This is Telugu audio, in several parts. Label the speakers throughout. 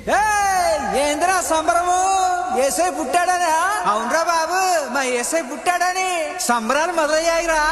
Speaker 1: ఏంద్రా సంబరము? ఏసై పుట్టాడనా? అవునరా బాబు, మా ఏసై పుట్టాడని సంబరాలు మొదలయ్యాయిరా.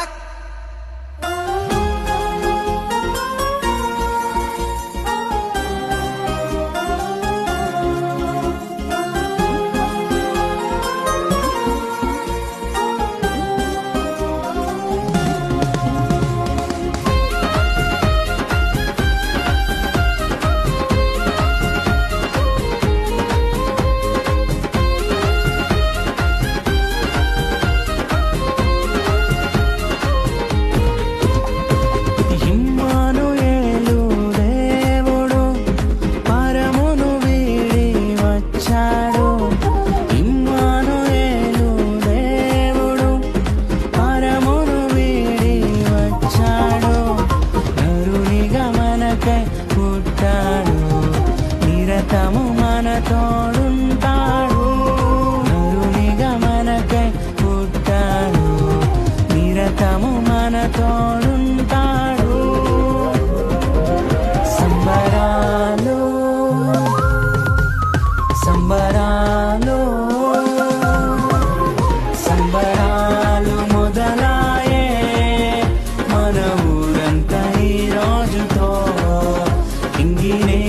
Speaker 2: పుట్టాడు నిరతము మన తోడుంటాడు. నరునిగా మనకై పుట్టాడు నిరతము మన తోడుంటాడు. సంబరాలు సంబరాలు సంబరాలు మొదలాయే మన ఊరంతా ఈ రోజుతో ఇంగినే